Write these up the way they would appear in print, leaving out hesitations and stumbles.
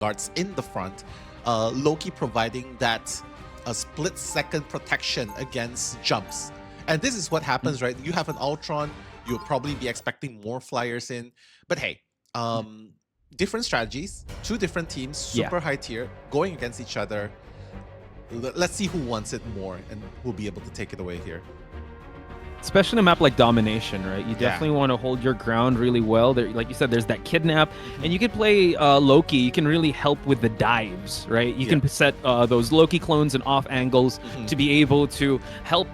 guards in the front. Loki providing that split-second protection against jumps. And this is what happens, right? You have an Ultron, you'll probably be expecting more flyers in. But hey, different strategies, two different teams, super high tier, going against each other. Let's see who wants it more and who'll be able to take it away here. Especially in a map like Domination, right? You definitely want to hold your ground really well. There, like you said, there's that kidnap, and you can play Loki. You can really help with the dives, right? You can set those Loki clones and off angles to be able to help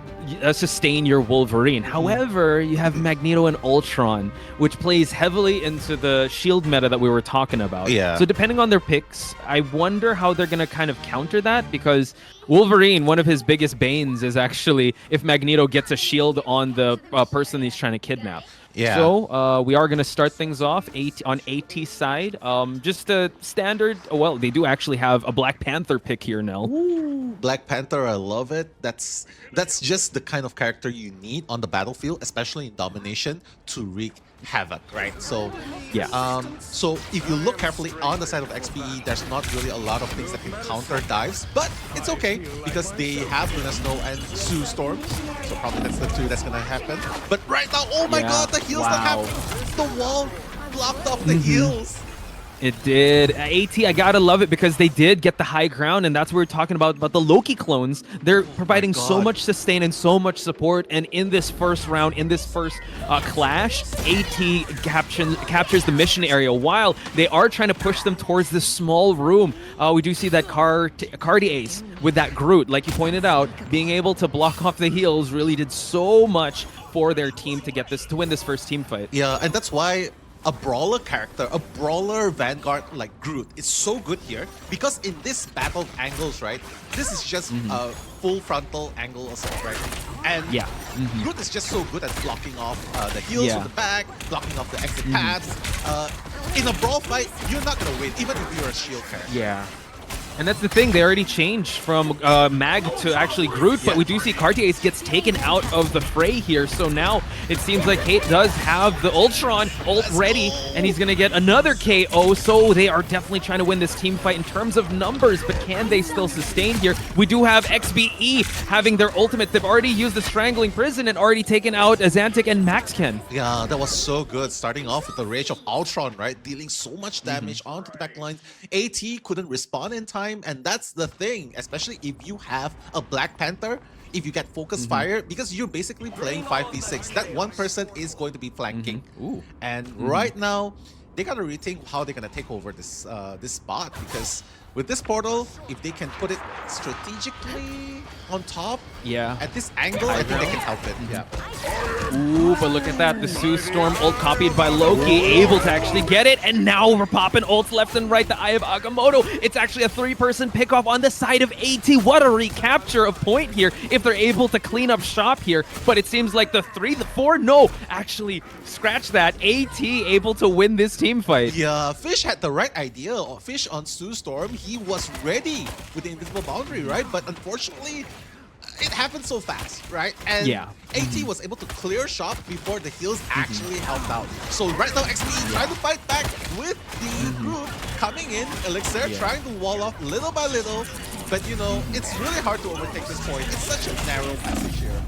sustain your Wolverine. However, you have Magneto and Ultron, which plays heavily into the shield meta that we were talking about. So depending on their picks, I wonder how they're going to kind of counter that, because Wolverine, one of his biggest banes is actually if Magneto gets a shield on the person he's trying to kidnap. So we are going to start things off on AT side. Just a standard. Well, they do actually have a Black Panther pick here, Nell. Ooh, Black Panther, I love it. That's just the kind of character you need on the battlefield, especially in Domination, to wreak havoc, right? So so if you look carefully on the side of XBE, there's not really a lot of things that can counter dives, but it's okay because they have Luna Snow and Sue Storm, so probably that's the two that's gonna happen. But right now, oh my god, the heals that happened, the wall blocked off the heals. It did. AT, I gotta love it because they did get the high ground, and that's what we're talking about the Loki clones. They're providing so much sustain and so much support, and in this first round, in this first clash, AT captures the mission area while they are trying to push them towards this small room. We do see that Cardi Ace with that Groot, like you pointed out, being able to block off the heals really did so much for their team to win this first team fight. Yeah, and that's why a brawler character, a brawler Vanguard like Groot is so good here, because in this battle of angles, right, this is just a full frontal angle assault, right? And Groot is just so good at blocking off the heals from the back, blocking off the exit paths. In a brawl fight, you're not going to win, even if you're a shield character. And that's the thing, they already changed from Mag to actually Groot, but we do see Cartier gets taken out of the fray here, so now it seems like Kate does have the Ultron ult ready, and he's going to get another KO, so they are definitely trying to win this team fight in terms of numbers, but can they still sustain here? We do have XBE having their ultimate. They've already used the Strangling Prison and already taken out Azantic and Maxken. Yeah, that was so good, starting off with the Rage of Ultron, right? Dealing so much damage onto the back lines. AT couldn't respond in time, and that's the thing, especially if you have a Black Panther, if you get focus fire, because you're basically playing 5v6, that one person is going to be flanking. And right now, they gotta rethink how they're gonna take over this this spot, because with this portal, if they can put it strategically on top, at this angle, I think they can help it. Ooh, but look at that. The Sue Storm ult copied by Loki, able to actually get it, and now we're popping ults left and right. The Eye of Agamotto. It's actually a 3-person pickoff on the side of AT. What a recapture of point here if they're able to clean up shop here. But it seems like the 4, no, actually, scratch that. AT able to win this team fight. Yeah, Fish had the right idea. Fish on Sue Storm, he was ready with the invisible boundary, right? But unfortunately, it happened so fast, right? And AT was able to clear shop before the heals actually helped out. So right now, XBE trying to fight back with the group coming in, Elixir trying to wall off little by little. But you know, it's really hard to overtake this point. It's such a narrow passage here.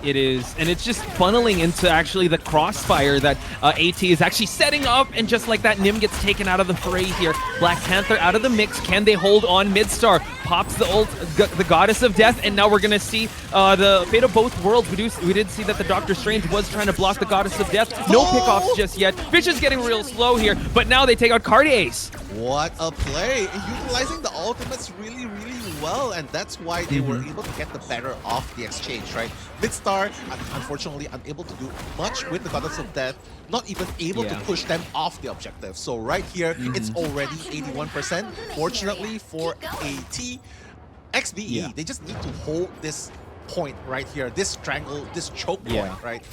It is, and it's just funneling into actually the crossfire that AT is actually setting up, and just like that, Nim gets taken out of the fray here. Black Panther out of the mix. Can they hold on? Midstar pops the ult, the Goddess of Death, and now we're gonna see the fate of both worlds. We did see that the Doctor Strange was trying to block the Goddess of Death. No pickoffs just yet. Fish is getting real slow here, but now they take out Cardi Ace. What a play! Utilizing the ultimates really, really well, and that's why they were able to get the better off the exchange, right? Midstar, unfortunately, unable to do much with the Goddess of Death, not even able to push them off the objective. So right here, it's already 81%. Fortunately for AT, XBE, they just need to hold this point right here, this strangle, this choke point, right?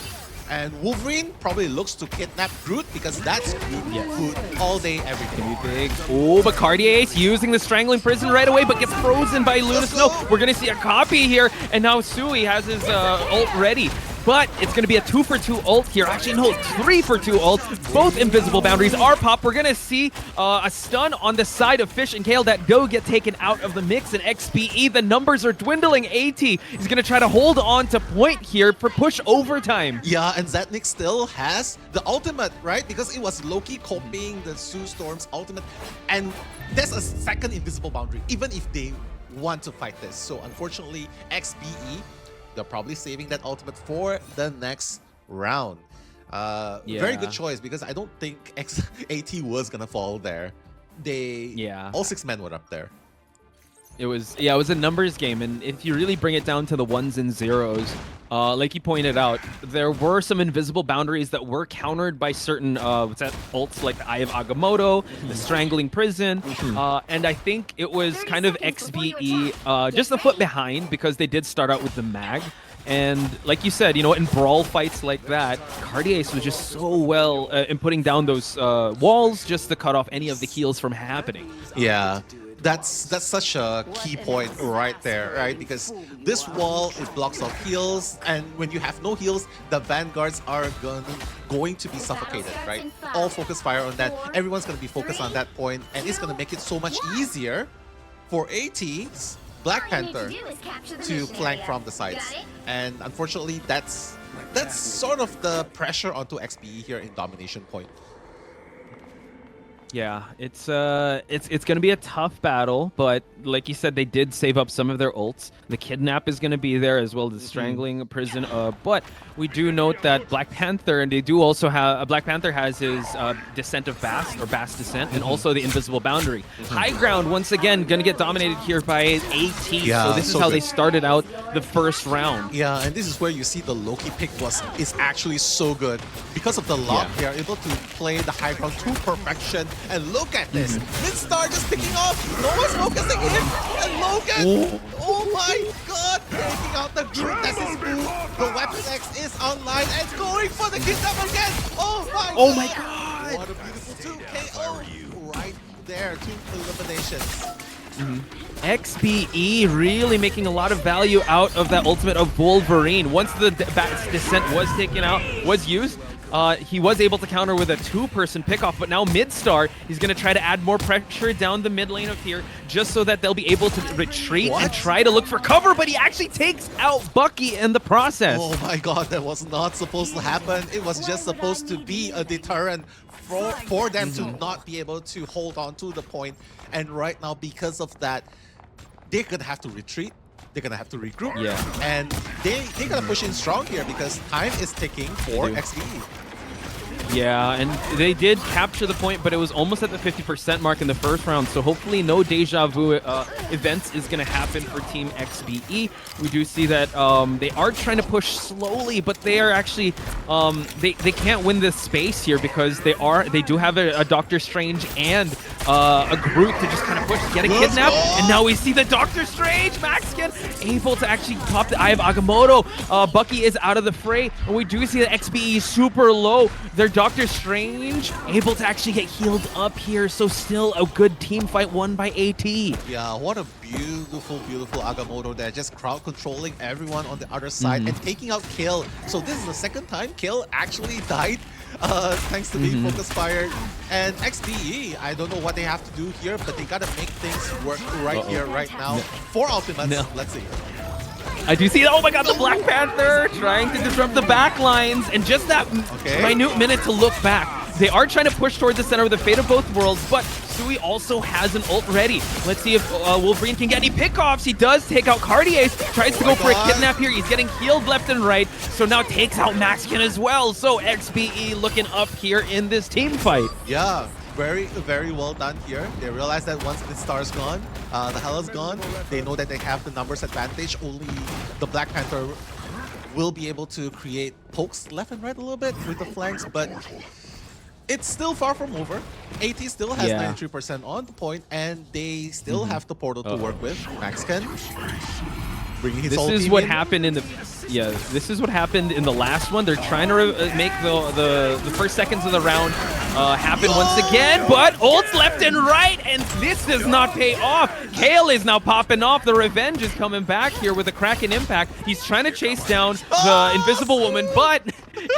And Wolverine probably looks to kidnap Groot, because that's Groot food all day, every day. Oh, but Cartier Ace using the Strangling Prison right away, but gets frozen by Luna Snow. We're going to see a copy here, and now Sui has his ult ready. but it's going to be a 2-for-2 ult here. Actually, no, 3-for-2 ult. Both invisible boundaries are popped. We're going to see a stun on the side of Fish and Kale that do get taken out of the mix, and XBE, the numbers are dwindling. AT is going to try to hold on to point here for push overtime. Yeah, and Zetnik still has the ultimate, right? Because it was Loki copying the Sue Storm's ultimate, and there's a second invisible boundary, even if they want to fight this. So unfortunately, XBE, they're probably saving that ultimate for the next round. Very good choice, because I don't think AT was gonna fall there. All 6 men were up there. It was a numbers game, and if you really bring it down to the ones and zeros, like you pointed out, there were some invisible boundaries that were countered by certain ults like the Eye of Agamotto, the Strangling Prison, and I think it was kind of XBE just a foot behind, because they did start out with the mag. And like you said, in brawl fights like that, Cardiace was just so well in putting down those walls just to cut off any of the heals from happening. Yeah. That's such a key point right there, right? Because this wall, it blocks off heals, and when you have no heals, the vanguards are going to be suffocated, right? All focus fire on that. Everyone's going to be focused on that point, and it's going to make it so much easier for AT's Black Panther to flank from the sides. And unfortunately, that's sort of the pressure onto XBE here in domination point. Yeah, it's gonna be a tough battle, but like you said, they did save up some of their ults. The Kidnap is gonna be there, as well as the Strangling Prison. But we do note that Black Panther, and they do also have Black Panther has his Descent of Bast, or Bast Descent, and also the Invisible Boundary. High Ground once again gonna get dominated here by AT. Yeah, so this is how they started out the first round. Yeah, and this is where you see the Loki pick is actually so good. Because of the lock, they are able to play the High Ground to perfection. And look at this. Midstar just picking off. No one's focusing in. And Logan. Oh my god. Taking out the group. That's his move. The Weapon X is online and going for the kidnap again. Oh my god. What a beautiful 2 KO. Right there. 2 eliminations. XBE really making a lot of value out of that ultimate of Wolverine. Once the Descent was taken out, was used, he was able to counter with a 2-person pickoff, but now Midstar, he's going to try to add more pressure down the mid lane of here, just so that they'll be able to retreat and try to look for cover, but he actually takes out Bucky in the process. Oh my god, that was not supposed to happen. It was just supposed to be a deterrent for them to not be able to hold on to the point. And right now, because of that, they're going to have to retreat. They're going to have to regroup. And they're going to push in strong here, because time is ticking for XBE. Yeah, and they did capture the point, but it was almost at the 50% mark in the first round, so hopefully no deja vu events is going to happen for Team XBE. We do see that they are trying to push slowly, but they are actually, they can't win this space here, because they do have a Doctor Strange and a Groot to just kind of push to get a kidnap, and now we see the Doctor Strange, Maxkin, able to actually pop the Eye of Agamotto. Bucky is out of the fray, and we do see that XBE is super low. Their Doctor Strange able to actually get healed up here, so still a good team fight won by AT. Yeah, what a beautiful, beautiful Agamotto there, just crowd controlling everyone on the other side and taking out Kill. So this is the second time Kill actually died, thanks to being focus fired. And XBE, I don't know what they have to do here, but they gotta make things work right here, right now. 4 ultimates, let's see. I do see, oh my god, the Black Panther trying to disrupt the back lines, and just that minute minute to look back. They are trying to push towards the center of the Fate of Both Worlds, but Sui also has an ult ready. Let's see if Wolverine can get any pickoffs. He does take out Cardiace, tries to go for a kidnap here. He's getting healed left and right, so now takes out Maxkin as well. So XBE looking up here in this team fight. Yeah. Very, very well done here. They realize that once the star's gone, the hell is gone, they know that they have the numbers advantage. Only the Black Panther will be able to create pokes left and right a little bit with the flanks, but it's still far from over. AT still has 93% on the point, and they still have the portal to work with. Maxkin bringing his whole team in. This is what happened in the last one. They're trying to make the first seconds of the round happen once again, but ults left and right, and this does not pay off. Kale is now popping off. The revenge is coming back here with a Kraken impact. He's trying to chase down the invisible woman, but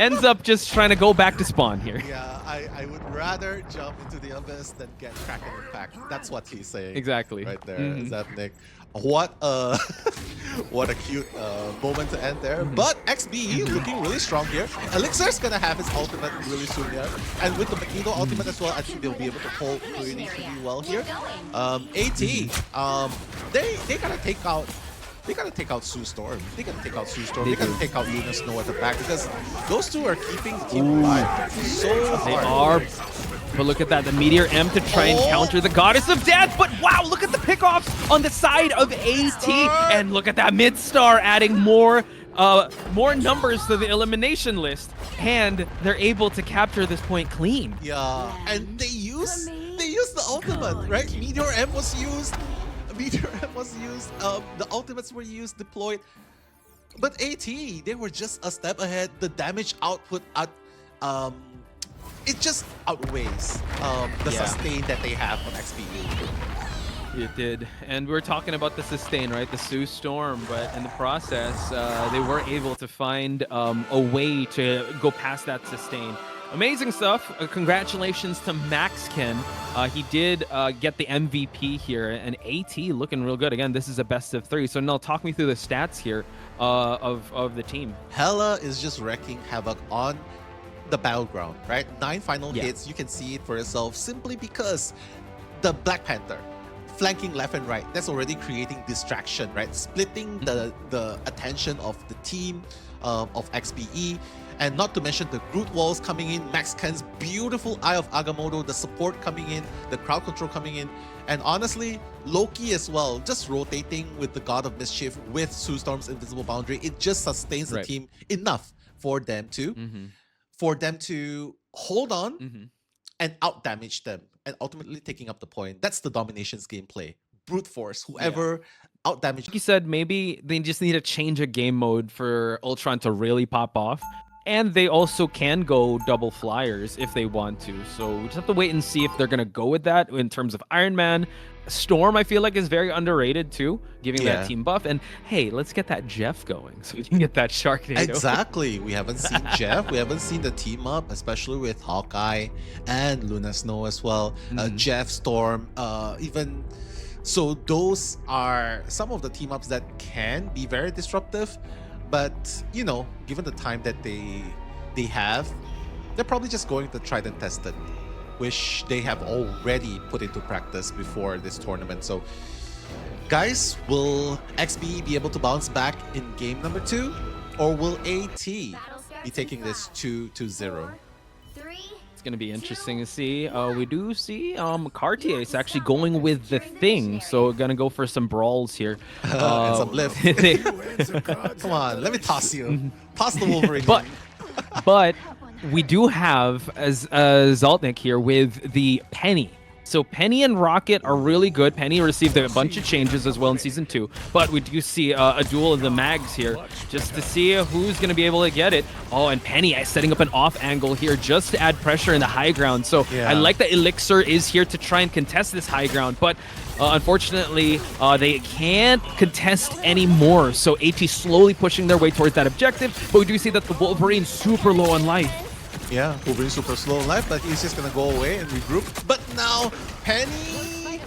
ends up just trying to go back to spawn here. Yeah, I would rather jump into the abyss than get Kraken impact. That's what he's saying. Exactly. Right there, Zapnik. What a what a cute moment to end there. But XBE looking really strong here. Elixir's gonna have his ultimate really soon here, and with the Magneto ultimate as well, I think they'll be able to pull pretty well here. AT, they gotta take out. They gotta take out Sue Storm. They gotta take out Sue Storm. They gotta take out Luna Snow at the back because those two are keeping the team alive so hard. They are. But look at that, the Meteor M to try and counter the Goddess of Death. But wow, look at the pickoffs on the side of AT. And look at that Midstar adding more numbers to the elimination list. And they're able to capture this point clean. Yeah, and they use the ultimate, right? Meteor M was used. Meteor M was used. The ultimates were used, deployed. But AT, they were just a step ahead. The damage output at it just outweighs the sustain that they have on XBE. It did. And we're talking about the sustain, right? The Sue Storm, but in the process, they were able to find a way to go past that sustain. Amazing stuff. Congratulations to MaxKen. He did get the MVP here, and AT looking real good. Again, this is a best of 3. So now talk me through the stats here of the team. Hella is just wrecking havoc on the battleground, right? 9 final hits. You can see it for yourself simply because the Black Panther flanking left and right, that's already creating distraction, right? Splitting the attention of the team of XBE. And not to mention the Groot walls coming in, MaxKen's beautiful Eye of Agamotto, the support coming in, the crowd control coming in, and honestly, Loki as well, just rotating with the God of Mischief with Sue Storm's Invisible Boundary. It just sustains the team enough for them to hold on and out damage them, and ultimately taking up the point. That's the dominations gameplay. Brute force, whoever out damage. Like you said, maybe they just need to change a game mode for Ultron to really pop off. And they also can go double flyers if they want to. So we just have to wait and see if they're going to go with that in terms of Iron Man. Storm, I feel like, is very underrated too, giving that team buff. And hey, let's get that Jeff going so we can get that Sharknado. Exactly. We haven't seen Jeff. We haven't seen the team up, especially with Hawkeye and Luna Snow as well. Jeff, Storm, even... So those are some of the team ups that can be very disruptive. But, you know, given the time that they have, they're probably just going to try and test it, which they have already put into practice before this tournament. So, guys, will XBE be able to bounce back in game number 2? Or will AT be taking this 2-0? It's going to be interesting to see. We do see Cartier is actually going with the Thing, so we're going to go for some brawls here. And some lift. Come on, let me toss you. Toss the Wolverine. But we do have as Zaltnik here with the Penny. So Penny and Rocket are really good. Penny received a bunch of changes as well in Season 2. But we do see a duel of the Mags here just to see who's going to be able to get it. Oh, and Penny setting up an off angle here just to add pressure in the high ground. So I like that Elixir is here to try and contest this high ground. But unfortunately, they can't contest anymore. So AT slowly pushing their way towards that objective. But we do see that the Wolverine's super low on life. Yeah, Wolverine's super slow in life, but he's just gonna go away and regroup. But now, Penny,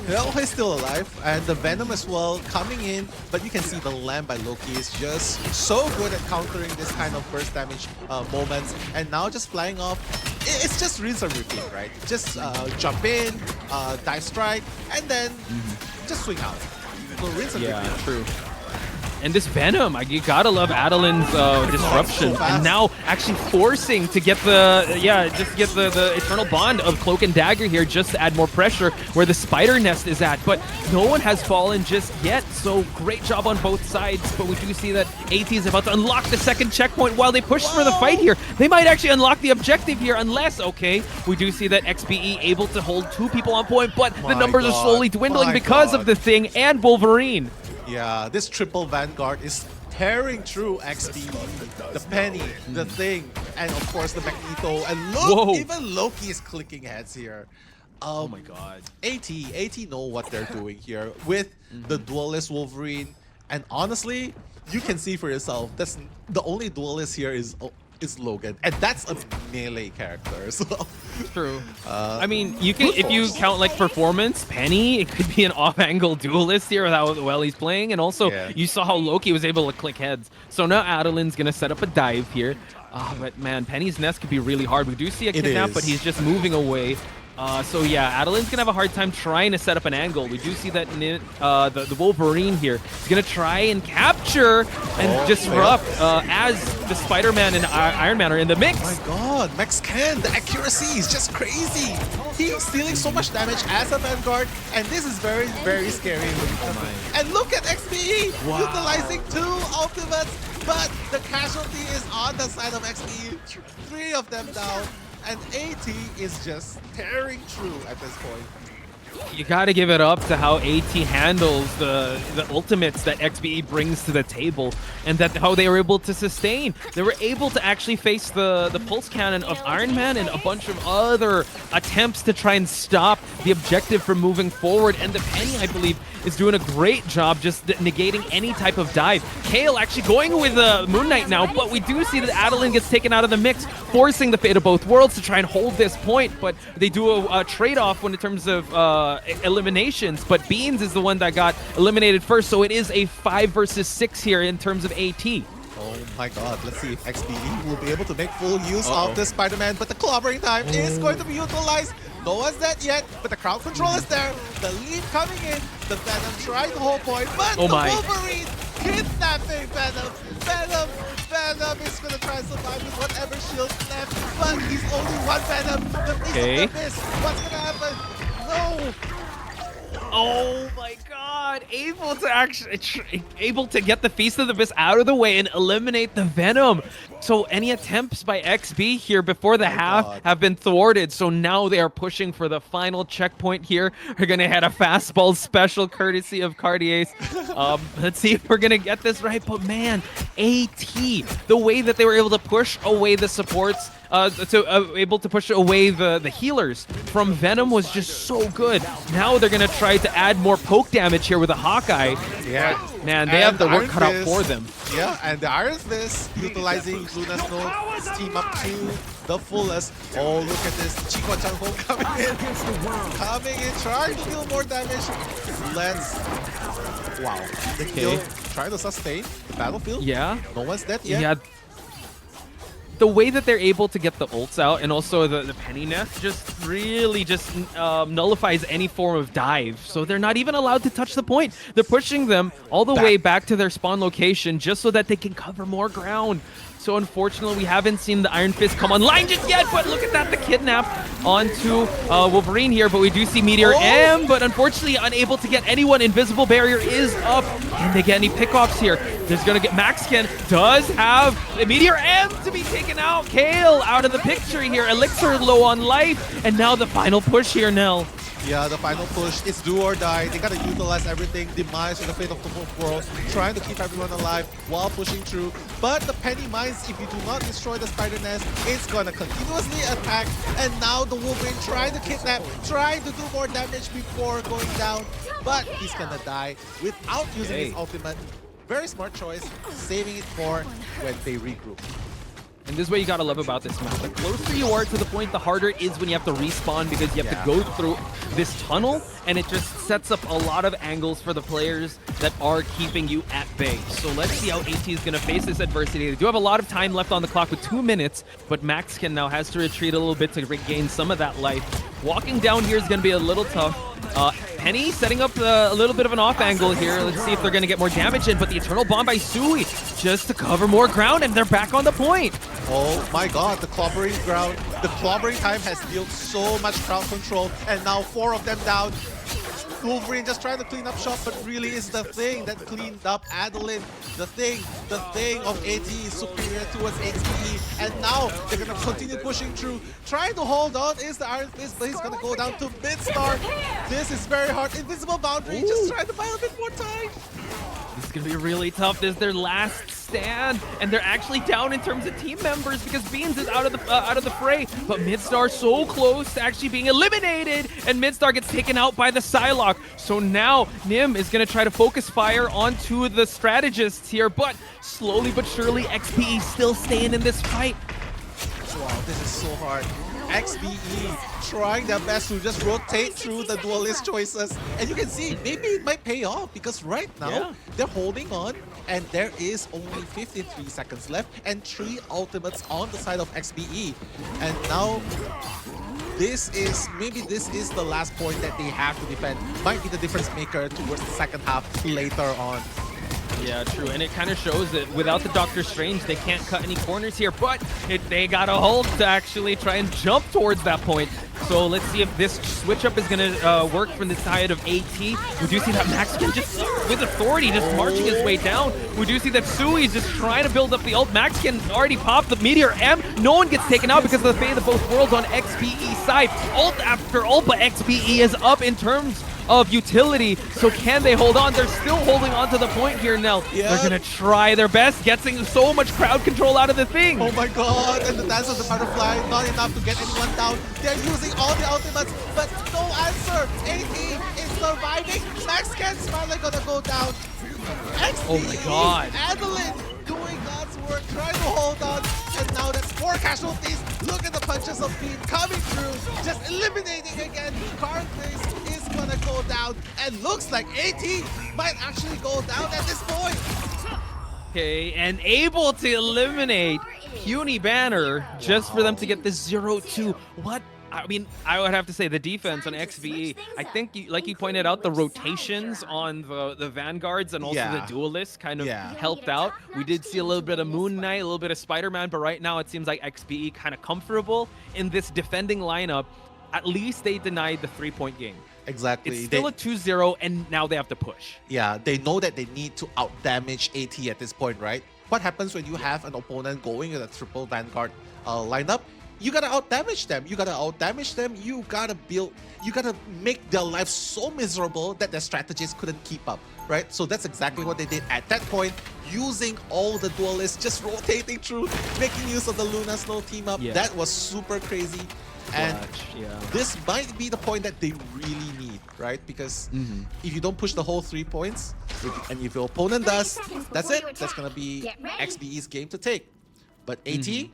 well, he's still alive, and the Venom as well coming in. But you can see the Lamb by Loki is just so good at countering this kind of burst damage moments. And now just flying off, it's just rinse and repeat, right? Just jump in, dive strike, and then just swing out. So rinse and repeat. True. And this Venom, you gotta love Adeline's disruption, and now actually forcing to get the the Eternal Bond of Cloak and Dagger here just to add more pressure where the Spider Nest is at. But no one has fallen just yet, so great job on both sides. But we do see that AT is about to unlock the second checkpoint while they push for the fight here. They might actually unlock the objective here unless, we do see that XBE able to hold 2 people on point, but the numbers are slowly dwindling because of the Thing and Wolverine. Yeah, this triple Vanguard is tearing through XBE, the Penny, the Thing, and of course the Magneto. And look, Whoa. even Loki is clicking heads here. Oh my god. AT know what they're doing here with the duelist Wolverine, and honestly, you can see for yourself. That's the only duelist here is Logan, and that's a melee character. So True. I mean, you can if you count like performance, Penny, it could be an off-angle duelist here with how well he's playing, and also you saw how Loki was able to click heads. So now Adelin's gonna set up a dive here. But man, Penny's nest could be really hard. We do see a kidnap, but he's just moving away. So yeah, Adelin's gonna have a hard time trying to set up an angle. We do see that the Wolverine here is gonna try and capture and disrupt as the Spider-Man and Iron Man are in the mix. Oh my god, Max Ken, the accuracy is just crazy. He's dealing so much damage as a Vanguard, and this is very, very scary. And look at XBE utilizing 2 ultimates, but the casualty is on the side of XBE. 3 of them down. And AT is just tearing through at this point. You gotta give it up to how AT handles the ultimates that XBE brings to the table, and that how they were able to sustain. They were able to actually face the pulse cannon of Iron Man and a bunch of other attempts to try and stop the objective from moving forward. And the Penny, I believe, is doing a great job just negating any type of dive. Kale actually going with Moon Knight now, but we do see that Adelin gets taken out of the mix, forcing the fate of both worlds to try and hold this point. But they do a trade-off in terms of eliminations, but Beans is the one that got eliminated first, so it is a 5 versus 6 here in terms of AT. Oh my god, let's see if XBE will be able to make full use of this Spider-Man, but the clobbering time is going to be utilized. No one's dead yet, but the crowd control is there. The lead coming in, the Venom trying the whole point, but the Wolverine kidnapping Venom. Venom is gonna try and survive with whatever shield's left, but he's only one Venom. The miss. What's gonna happen? No! Oh my god, able to get the Feast of the Beast out of the way and eliminate the Venom. So any attempts by XB here before the half have been thwarted. So now they are pushing for the final checkpoint here. We're gonna head a fastball special courtesy of Cartier's. Let's see if we're gonna get this right. But man, AT, the way that they were able to push away the supports, able to push away the healers from Venom was just so good. Now they're gonna try to add more poke damage here with a Hawkeye. Yeah, man, they have the work cut out for them. Yeah, and the Iron Fist utilizing Luna's node, team up to the fullest. Oh, look at this, Chico Changhong coming in, trying to deal more damage. Wow, the kill, trying to sustain the battlefield. Yeah, no one's dead yet. Yeah. The way that they're able to get the ults out and also the Penny Nest just really just nullifies any form of dive. So they're not even allowed to touch the point. They're pushing them all the way back to their spawn location just so that they can cover more ground. So unfortunately, we haven't seen the Iron Fist come online just yet, but look at that, the kidnap onto Wolverine here, but we do see Meteor M, but unfortunately unable to get anyone. Invisible Barrier is up. Can they get any pickoffs here? There's gonna get Maxken does have a Meteor M to be taken out. Kale out of the picture here. Elixir low on life, and now the final push here, Nell. Yeah, the final push, it's do or die. They gotta utilize everything, demise the fate of the whole world, trying to keep everyone alive while pushing through. But the Penny Mines, if you do not destroy the Spider Nest, it's gonna continuously attack. And now the Wolverine trying to kidnap, trying to do more damage before going down. But he's gonna die without using his ultimate. Very smart choice, saving it for when they regroup. And this is what you gotta love about this map. The closer you are to the point, the harder it is when you have to respawn because you have to go through this tunnel, and it just sets up a lot of angles for the players that are keeping you at bay. So let's see how AT is gonna face this adversity. They do have a lot of time left on the clock with 2 minutes, but Maxken now has to retreat a little bit to regain some of that life. Walking down here is gonna be a little tough. Penny setting up a little bit of an off angle here. Let's see if they're going to get more damage in, but the Eternal Bomb by Sui just to cover more ground, and they're back on the point. Oh my god, the clobbering time has dealt so much crowd control, and now 4 of them down. Wolverine just trying to clean up shop, but really is the Thing that cleaned up Adeline. The thing of AT is superior towards XBE, and now they're gonna continue pushing through. Trying to hold on is the Iron Fist, but he's gonna go down to mid-star. This is very hard. Invisible Boundary, just trying to buy a bit more time. This is gonna be really tough. This is their last stand, and they're actually down in terms of team members because Beans is out of the fray. But Midstar so close to actually being eliminated, and Midstar gets taken out by the Psylocke. So now Nim is gonna try to focus fire onto the strategists here, but slowly but surely XBE still staying in this fight. Wow, this is so hard. XBE trying their best to just rotate through the duelist choices. And you can see, maybe it might pay off because right now, they're holding on and there is only 53 seconds left and 3 ultimates on the side of XBE. And now, maybe this is the last point that they have to defend. Might be the difference maker towards the second half later on. Yeah, true, and it kind of shows that without the Doctor Strange, they can't cut any corners here, but they got a hold to actually try and jump towards that point. So let's see if this switch up is going to work from the side of AT. We do see that Maxican just, with authority, just marching his way down. We do see that Sui is just trying to build up the ult. Maxican already popped the Meteor M. No one gets taken out because of the fate of both worlds on XBE's side. Ult after ult, but XBE is up in terms of utility. So can they hold on? They're still holding on to the point here now. Yeah. They're going to try their best, getting so much crowd control out of the thing. Oh my god, and the dance of the butterfly, not enough to get anyone down. They're using all the ultimates, but no answer. AT is surviving. Maxican's finally gonna go down. XBE, Oh my god. Adeline doing God's work, trying to hold on. And now that's 4 casualties. Look at the punches of Bean coming through, just eliminating again. Cardface is gonna go down, and looks like AT might actually go down at this point. Okay, and able to eliminate Puny Banner just for them to get the 0-2. What? I mean, I would have to say the defense on XBE, I think, like you pointed out, the rotations on the Vanguards and also the Duelists kind of helped out. We did see a little bit of Moon Knight, a little bit of Spider-Man, but right now it seems like XBE kind of comfortable in this defending lineup. At least they denied the 3-point game. Exactly. It's still a 2-0, and now they have to push. Yeah, they know that they need to out-damage AT at this point, right? What happens when you have an opponent going with a triple Vanguard lineup? You gotta out-damage them. You gotta out-damage them. You gotta make their life so miserable that their strategies couldn't keep up, right? So that's exactly what they did at that point, using all the duelists, just rotating through, making use of the Luna Snow team up. That was super crazy. And this might be the point that they really need, right? Because if you don't push the whole 3 points, and if your opponent does, that's it. That's gonna be XBE's game to take. But AT,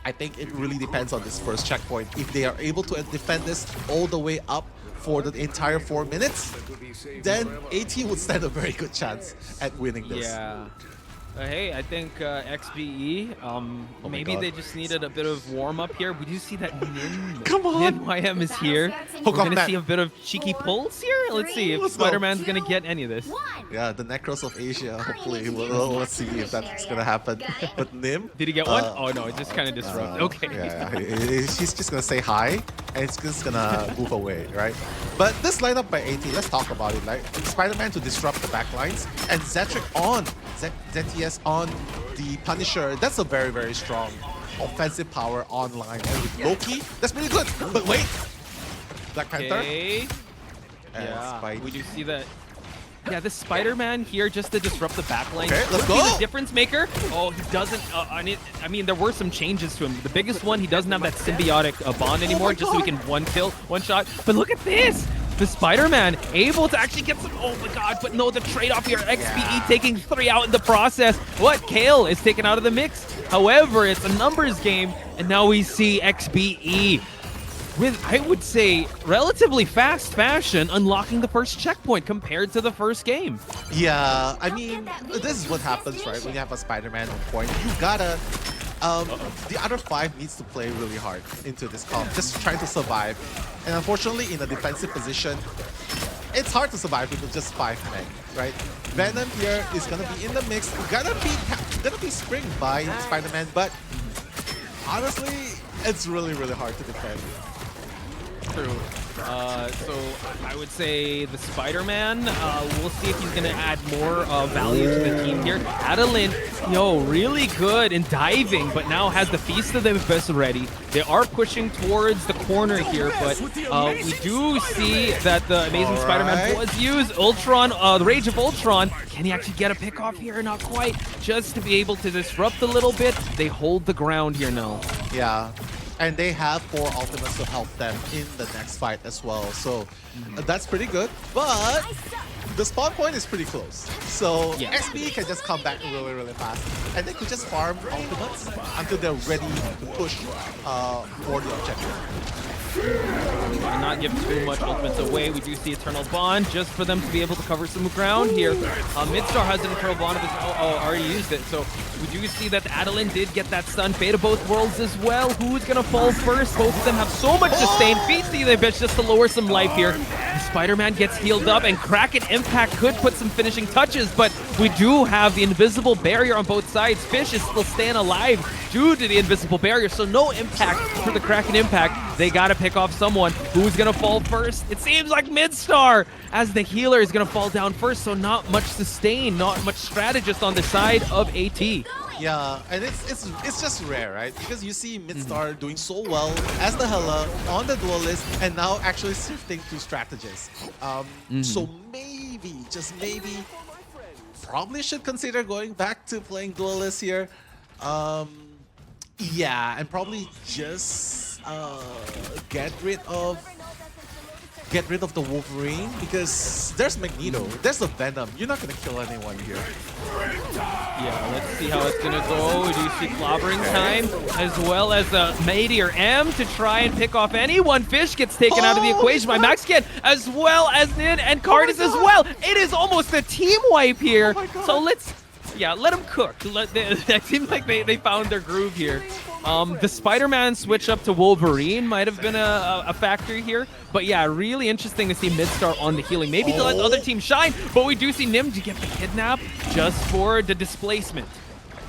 I think it really depends on this first checkpoint. If they are able to defend this all the way up for the entire 4 minutes, then AT would stand a very good chance at winning this. Yeah. Hey, I think XBE, maybe they just needed a bit of warm-up here. We do see that Nin YM is here. We're going to see a bit of cheeky pulls here. Let's see if Spider-Man's going to get any of this. Yeah, the Necros of Asia, hopefully. Let's see if that's going to happen. But Nim... Did he get one? Oh, no, it just kind of disrupted. Okay. Yeah, he's just going to say hi, and it's just going to move away, right? But this lineup by AT, let's talk about it. Like Spider-Man to disrupt the backlines, and Zetric on ZTS on the Punisher. That's a very, very strong offensive power online. And with Loki, that's pretty good. But wait, Black Panther. Yeah, we do see that. Yeah, this Spider-Man here just to disrupt the backline. Okay, let's go. He's a difference maker. Oh, he doesn't. I mean, there were some changes to him. The biggest one, he doesn't have that symbiotic bond anymore, just so he can one shot. But look at this. The Spider-Man able to actually get some, oh my god, but no, the trade-off here, XBE taking 3 out in the process. What? Kale is taken out of the mix. However, it's a numbers game, and now we see XBE with, I would say, relatively fast fashion, unlocking the first checkpoint compared to the first game. Yeah, I mean, this is what happens, right? When you have a Spider-Man on point, you gotta... the other 5 needs to play really hard into this comp, just trying to survive. And unfortunately, in a defensive position, it's hard to survive with just 5 men, right? Venom here is gonna be in the mix, gonna be springed by Spider-Man, but honestly, it's really, really hard to defend. True. So I would say the Spider-Man, we'll see if he's going to add more value to the team here. Adelan, really good in diving, but now has the Feast of the Abyss ready. They are pushing towards the corner here, but we do see that the Amazing Spider-Man was use Ultron, the Rage of Ultron. Can he actually get a pick off here? Not quite. Just to be able to disrupt a little bit. They hold the ground here now. Yeah. And they have 4 ultimates to help them in the next fight as well. So that's pretty good. But the spawn point is pretty close. So XBE can just come back really, really fast. And they could just farm ultimates until they're ready to push for the objective. Not give too much ultimates away. We do see Eternal Bond just for them to be able to cover some ground here. Midstar has an Eternal Bond of his already used it. So we do see that Adelan did get that stun. Fate of both worlds as well. Who's going to fall first? Both of them have so much sustain. Feast the bitch just to lower some life here. Spider-Man gets healed up, and Kraken Impact could put some finishing touches, but we do have the invisible barrier on both sides. Fish is still staying alive due to the invisible barrier, so no impact for the Kraken Impact. They gotta pick off someone. Who's gonna fall first? It seems like Midstar, as the healer is gonna fall down first, so not much sustain, not much strategist on the side of AT. Yeah, and it's just rare, right? Because you see Midstar doing so well as the Hela on the Duelist, and now actually shifting to strategist. So maybe, just maybe, probably should consider going back to playing Duelist here. Yeah, and probably just get rid of the Wolverine, because there's Magneto, there's the Venom. You're not gonna kill anyone here. Yeah, let's see how it's gonna go. We do see clobbering time, as well as a Meteor M to try and pick off anyone. Fish gets taken out of the equation by Maxcan, as well as Nin and Cardis as well. It is almost a team wipe here. So let them cook. It seems like they found their groove here. The Spider-Man switch up to Wolverine might have been a factor here. But yeah, really interesting to see Midstar on the healing. Maybe to let the other team shine, but we do see Nim to get the kidnap just for the displacement.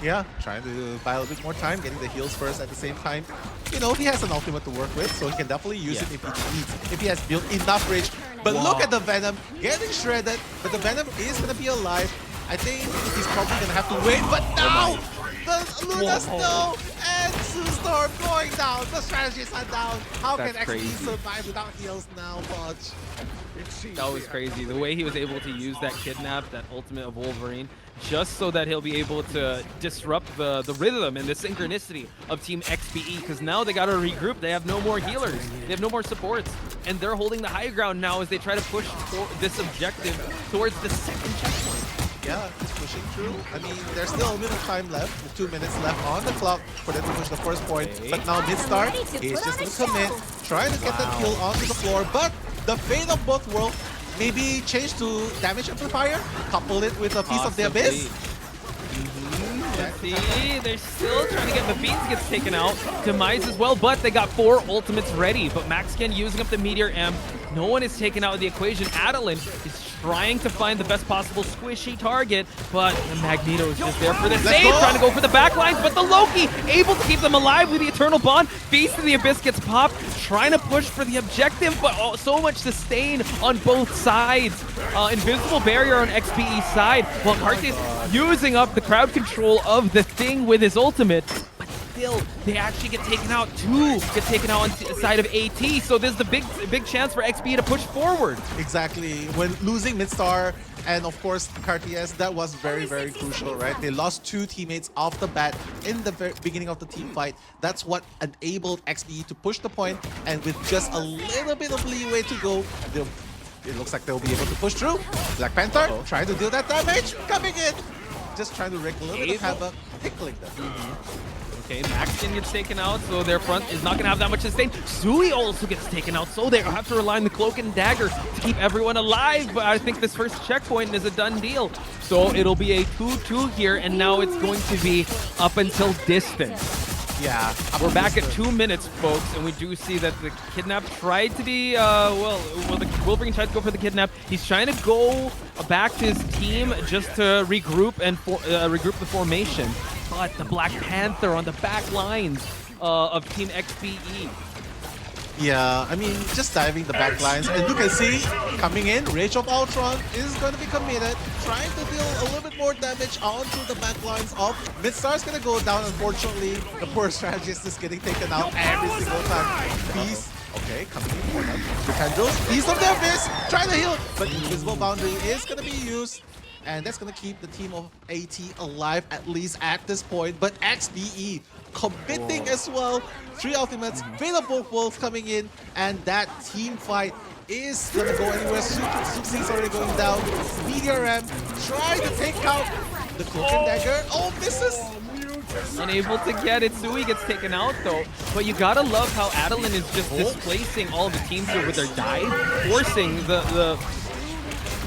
Yeah, trying to buy a little bit more time, getting the heals first at the same time. You know, he has an ultimate to work with, so he can definitely use it if he needs, if he has built enough rage. But look at the Venom getting shredded, but the Venom is going to be alive. I think he's probably going to have to wait, but now the Luna Snow and Suestorm going down. The strategies are down. How can XP survive without heals now, Fudge? That was crazy. The way he was able to use that kidnap, that ultimate of Wolverine, just so that he'll be able to disrupt the rhythm and the synchronicity of Team XBE, because now they got to regroup. They have no more healers. They have no more supports. And they're holding the high ground now as they try to push this objective towards the second checkpoint. Yeah, he's pushing through. I mean, there's still a little time left, 2 minutes left on the clock for them to push the first point. But now Midstar is just going to commit, trying to get that kill onto the floor. But the Fate of both worlds maybe change to damage amplifier, couple it with a Piece of the Abyss. Let's see, they're still trying to get the Beans gets taken out. Demise as well, but they got 4 ultimates ready. But Maxcan using up the Meteor M. No one is taken out of the equation. Adelan is trying to find the best possible squishy target, but the Magneto is just there for the save, trying to go for the backlines, but the Loki able to keep them alive with the Eternal Bond. Feast of the Abyss gets popped, trying to push for the objective, but so much sustain on both sides. Invisible barrier on XBE's side, while Cartes using up the crowd control of the Thing with his ultimate. Still, they actually get taken out. 2 get taken out on the side of AT, so there's the big chance for XBE to push forward. Exactly. When losing Midstar and of course Cartes, that was very, very crucial, right? They lost 2 teammates off the bat in the very beginning of the team fight. That's what enabled XBE to push the point, and with just a little bit of leeway to go, it looks like they'll be able to push through. Black Panther trying to deal that damage, coming in. Just trying to wreak a little bit of havoc, tickling them. Okay, Maxton gets taken out, so their front is not going to have that much sustain. Sui also gets taken out, so they have to rely on the Cloak and Dagger to keep everyone alive. But I think this first checkpoint is a done deal. So it'll be a 2-2 here, and now it's going to be up until distance. Yeah. We're back at 2 minutes, folks, and we do see that the Kidnap tried to be, the Wolverine tried to go for the Kidnap. He's trying to go back to his team just to regroup and regroup the formation. But the Black Panther on the back lines of Team XBE Yeah, I mean, just diving the back lines. And you can see, coming in, Rage of Ultron is going to be committed, trying to deal a little bit more damage onto the back lines of Midstar's going to go down, unfortunately. The poor strategist is getting taken out every single time. Beast, okay, coming in for them. Defenders, Beast of the Abyss, trying to heal, but Invisible Boundary is going to be used. And that's going to keep the team of AT alive, at least at this point. But XBE committing as well. 3 ultimates, Fate of both worlds coming in, and that team fight is going to go anywhere. Suxi's already going down. Meteor M trying to take out the Cloak and Dagger. Oh, misses! Unable to get it. Sui gets taken out though. But you gotta love how Adelan is just displacing all the teams here with their dive, forcing the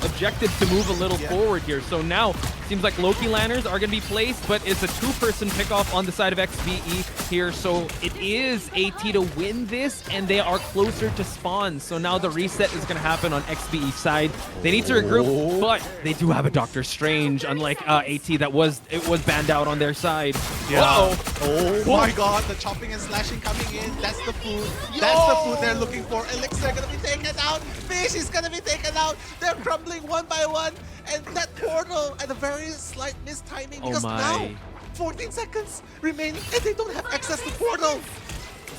objective to move a little forward here. So now seems like Loki Lanners are going to be placed, but it's a 2-person pickoff on the side of XBE here. So it is AT to win this, and they are closer to spawn. So now the reset is going to happen on XBE side. They need to regroup, but they do have a Doctor Strange, unlike AT that was banned out on their side. Yeah. Oh my god, the chopping and slashing coming in. That's the food. That's the food they're looking for. Elixir gonna be taken out. Fish is gonna be taken out. They're crumbling one by one. And that portal at a very slight mistiming because now 14 seconds remaining and they don't have access to portal.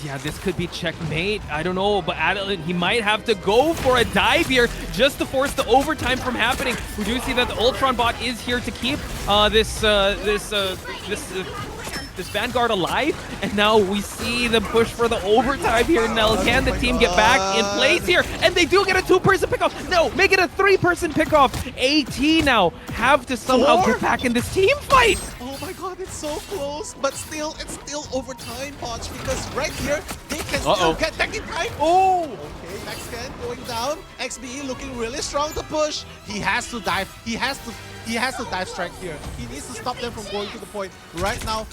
Yeah, this could be checkmate. I don't know, but Adelan, he might have to go for a dive here just to force the overtime from happening. We do see that the Ultron bot is here to keep this Vanguard alive, and now we see them push for the overtime here. Now, can the team get back in place here? And they do get a 2-person pickoff. No, make it a 3-person pickoff. AT now have to somehow get back in this team fight. Oh my god, it's so close, but still, it's still overtime, Potch, because right here, they can still get back in time. Oh! Okay, Max Scan going down. XBE looking really strong to push. He has to dive. He has to dive strike here. He needs to stop them from going to the point. Right now,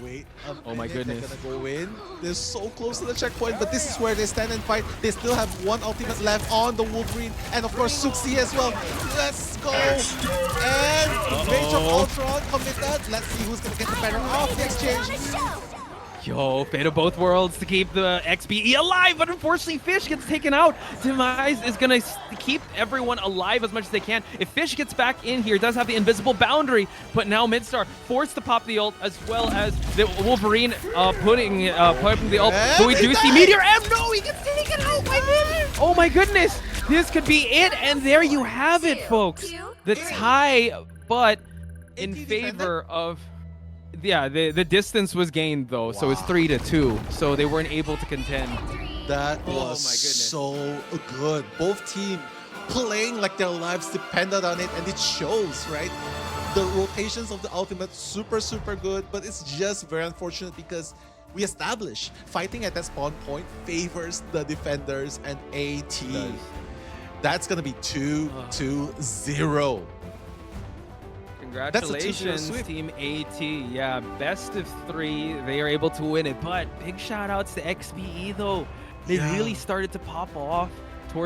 wait a minute. Oh my goodness. They're gonna go in. They're so close to the checkpoint, but this is where they stand and fight. They still have 1 ultimate left on the Wolverine, and of course Suxi as well. Let's go! And Rage of Ultron committed. Let's see who's gonna get the better of the exchange. Yo, fate of both worlds to keep the XBE alive, but unfortunately Fish gets taken out. Demise is going to keep everyone alive as much as they can. If Fish gets back in here, does have the invisible boundary, but now Midstar forced to pop the ult, as well as the Wolverine putting the ult. So we do see Meteor M. No, he gets taken out by him. Oh my goodness, this could be it, and there you have it, folks. The tie, but in favor of... Yeah, the distance was gained though, so it's 3-2. So they weren't able to contend. That was so good. Both teams playing like their lives depended on it, and it shows, right? The rotations of the ultimate super good, but it's just very unfortunate because we established fighting at that spawn point favors the defenders and AT. That's gonna be 2-0. Congratulations, Team AT. Yeah, best of 3. They are able to win it. But big shout outs to XBE though. They really started to pop off.